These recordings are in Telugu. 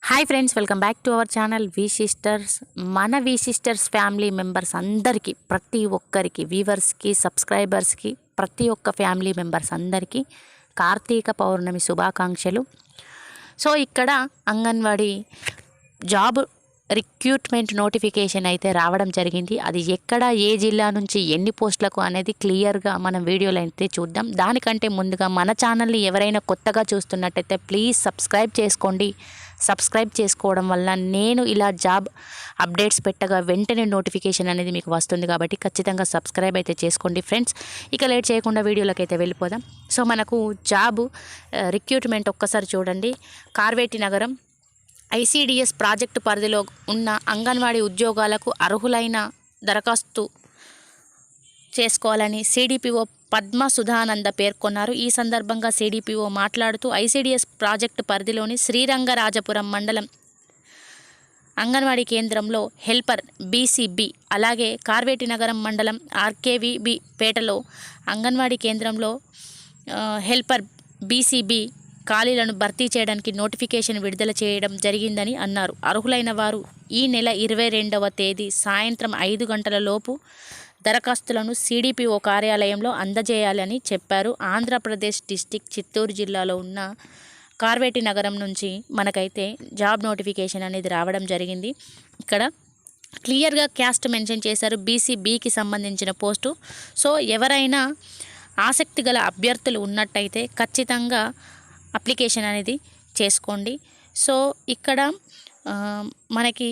Hi friends, welcome back to our channel V sisters. మన వి సిస్టర్స్ ఫ్యామిలీ మెంబర్స్ అందరికీ, ప్రతి ఒక్కరికి, వ్యూవర్స్కి, సబ్స్క్రైబర్స్కి, ప్రతి ఒక్క ఫ్యామిలీ మెంబర్స్ అందరికీ కార్తీక పౌర్ణమి శుభాకాంక్షలు. సో ఇక్కడ అంగన్వాడీ జాబ్ రిక్రూట్మెంట్ నోటిఫికేషన్ అయితే రావడం జరిగింది. అది ఎక్కడ, ఏ జిల్లా నుంచి ఎన్ని పోస్టులకు అనేది క్లియర్గా మనం వీడియోలో అయితే చూద్దాం. దానికంటే ముందుగా మన ఛానల్ని ఎవరైనా కొత్తగా చూస్తున్నట్టయితే ప్లీజ్ సబ్స్క్రైబ్ చేసుకోండి. సబ్స్క్రైబ్ చేసుకోవడం వల్ల నేను ఇలా జాబ్ అప్డేట్స్ పెట్టగా వెంటనే నోటిఫికేషన్ అనేది మీకు వస్తుంది. కాబట్టి ఖచ్చితంగా సబ్స్క్రైబ్ అయితే చేసుకోండి ఫ్రెండ్స్. ఇక లేట్ చేయకుండా వీడియోలోకి అయితే వెళ్ళిపోదాం. సో మనకు జాబ్ రిక్రూట్మెంట్ ఒక్కసారి చూడండి. కార్వేటి నగరం ఐసిడిఎస్ ప్రాజెక్టు పరిధిలో ఉన్న అంగన్వాడీ ఉద్యోగాలకు అర్హులైన దరఖాస్తు చేసుకోవాలని సిడిపిఓ పద్మ సుధానంద పేర్కొన్నారు. ఈ సందర్భంగా సిడిపిఓ మాట్లాడుతూ ఐసిడిఎస్ ప్రాజెక్టు పరిధిలోని శ్రీరంగరాజపురం మండలం అంగన్వాడీ కేంద్రంలో హెల్పర్ బీసీబీ, అలాగే కార్వేటి నగరం మండలం ఆర్కేవీబీ పేటలో అంగన్వాడీ కేంద్రంలో హెల్పర్ బీసీబీ ఖాళీలను భర్తీ చేయడానికి నోటిఫికేషన్ విడుదల చేయడం జరిగిందని అన్నారు. అర్హులైన వారు ఈ నెల 22వ తేదీ సాయంత్రం 5 గంటల లోపు దరఖాస్తులను సిడిపిఓ కార్యాలయంలో అందజేయాలని చెప్పారు. ఆంధ్రప్రదేశ్ డిస్టిక్ చిత్తూరు జిల్లాలో ఉన్న కార్వేటి నగరం నుంచి మనకైతే జాబ్ నోటిఫికేషన్ అనేది రావడం జరిగింది. ఇక్కడ క్లియర్గా క్యాస్ట్ మెన్షన్ చేశారు, బీసీబీకి సంబంధించిన పోస్టు. సో ఎవరైనా ఆసక్తి గల అభ్యర్థులు ఉన్నట్టయితే ఖచ్చితంగా అప్లికేషన్ అనేది చేసుకోండి. సో ఇక్కడ మనకి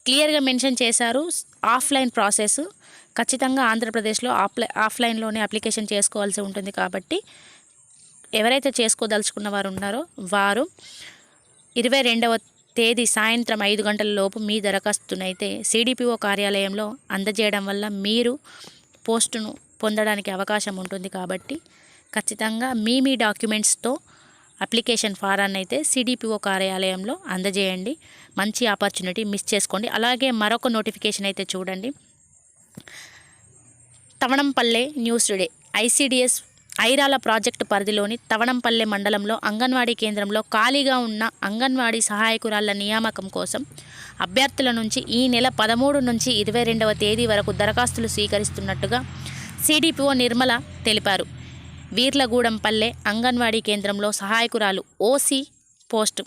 క్లియర్గా మెన్షన్ చేశారు ఆఫ్లైన్ ప్రాసెస్. ఖచ్చితంగా ఆంధ్రప్రదేశ్లో ఆఫ్లైన్లోనే అప్లికేషన్ చేసుకోవాల్సి ఉంటుంది. కాబట్టి ఎవరైతే చేసుకోదలుచుకున్న వారు ఉన్నారో వారు 22వ తేదీ సాయంత్రం 5 గంటల లోపు మీ దరఖాస్తునైతే సిడిపిఓ కార్యాలయంలో అందజేయడం వల్ల మీరు పోస్టును పొందడానికి అవకాశం ఉంటుంది. కాబట్టి ఖచ్చితంగా మీ డాక్యుమెంట్స్తో అప్లికేషన్ ఫారాన్ని అయితే సిడిపిఓ కార్యాలయంలో అందజేయండి. మంచి ఆపర్చునిటీ మిస్ చేసుకోండి. అలాగే మరొక నోటిఫికేషన్ అయితే చూడండి. Thavanampalle news today ICDS Irala project పరిధిలోని తవణంపల్లె మండలంలో అంగన్వాడీ కేంద్రంలో ఖాళీగా ఉన్న అంగన్వాడీ సహాయకురాళ్ల నియామకం కోసం అభ్యర్థుల నుంచి ఈ నెల 13 నుంచి 22వ తేదీ వరకు దరఖాస్తులు స్వీకరిస్తున్నట్టుగా సిడిపిఓ నిర్మల తెలిపారు. వీర్లగూడెంపల్లె అంగన్వాడీ కేంద్రంలో సహాయకురాలు ఓసీ పోస్టు,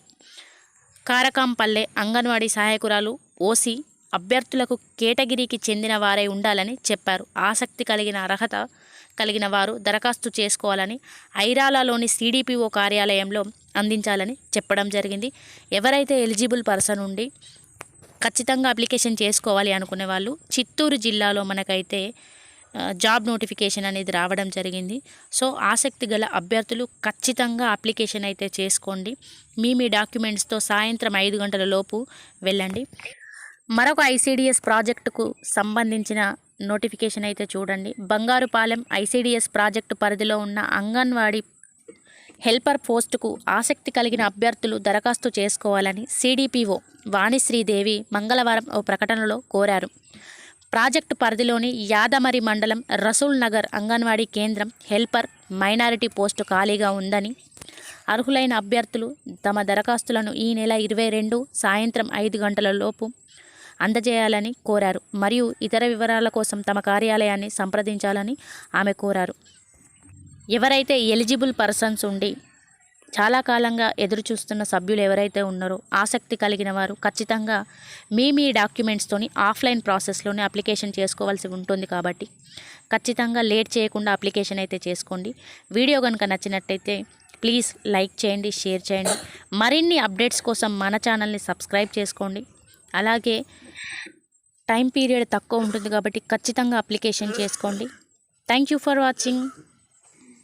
కారకాంపల్లె అంగన్వాడీ సహాయకురాలు ఓసీ అభ్యర్థులకు కేటగిరీకి చెందిన వారై ఉండాలని చెప్పారు. ఆసక్తి కలిగిన అర్హత కలిగిన వారు దరఖాస్తు చేసుకోవాలని ఐరాలలోని సిడిపిఓ కార్యాలయంలో అందించాలని చెప్పడం జరిగింది. ఎవరైతే ఎలిజిబుల్ పర్సన్ ఉండి ఖచ్చితంగా అప్లికేషన్ చేసుకోవాలి అనుకునే వాళ్ళు చిత్తూరు జిల్లాలో మనకైతే జాబ్ నోటిఫికేషన్ అనేది రావడం జరిగింది. సో ఆసక్తి గల అభ్యర్థులు ఖచ్చితంగా అప్లికేషన్ అయితే చేసుకోండి. మీ డాక్యుమెంట్స్తో సాయంత్రం 5 గంటల లోపు వెళ్ళండి. మరొక ఐసిడిఎస్ ప్రాజెక్టుకు సంబంధించిన నోటిఫికేషన్ అయితే చూడండి. బంగారుపాలెం ఐసిడిఎస్ ప్రాజెక్టు పరిధిలో ఉన్న అంగన్వాడీ హెల్పర్ పోస్టుకు ఆసక్తి కలిగిన అభ్యర్థులు దరఖాస్తు చేసుకోవాలని సిడిపిఓ వాణిశ్రీదేవి మంగళవారం ఓ ప్రకటనలో కోరారు. ప్రాజెక్టు పరిధిలోని యాదమరి మండలం రసూల్ నగర్ అంగన్వాడీ కేంద్రం హెల్పర్ మైనారిటీ పోస్టు ఖాళీగా ఉందని, అర్హులైన అభ్యర్థులు తమ దరఖాస్తులను ఈ నెల 22 సాయంత్రం 5 గంటల లోపు అందజేయాలని కోరారు. మరియు ఇతర వివరాల కోసం తమ కార్యాలయాన్ని సంప్రదించాలని ఆమె కోరారు. ఎవరైతే ఎలిజిబుల్ పర్సన్స్ ఉండి చాలా కాలంగా ఎదురు చూస్తున్న సభ్యులు ఎవరైతే ఉన్నారో ఆసక్తి కలిగిన వారు ఖచ్చితంగా మీ డాక్యుమెంట్స్తోని ఆఫ్లైన్ ప్రాసెస్లోనే అప్లికేషన్ చేసుకోవాల్సి ఉంటుంది. కాబట్టి ఖచ్చితంగా లేట్ చేయకుండా అప్లికేషన్ అయితే చేసుకోండి. వీడియో కనుక నచ్చినట్టయితే ప్లీజ్ లైక్ చేయండి, షేర్ చేయండి. మరిన్ని అప్డేట్స్ కోసం మన ఛానల్ని సబ్స్క్రైబ్ చేసుకోండి. అలాగే టైం పీరియడ్ తక్కువ ఉంటుంది కాబట్టి ఖచ్చితంగా అప్లికేషన్ చేసుకోండి. Thank you for watching.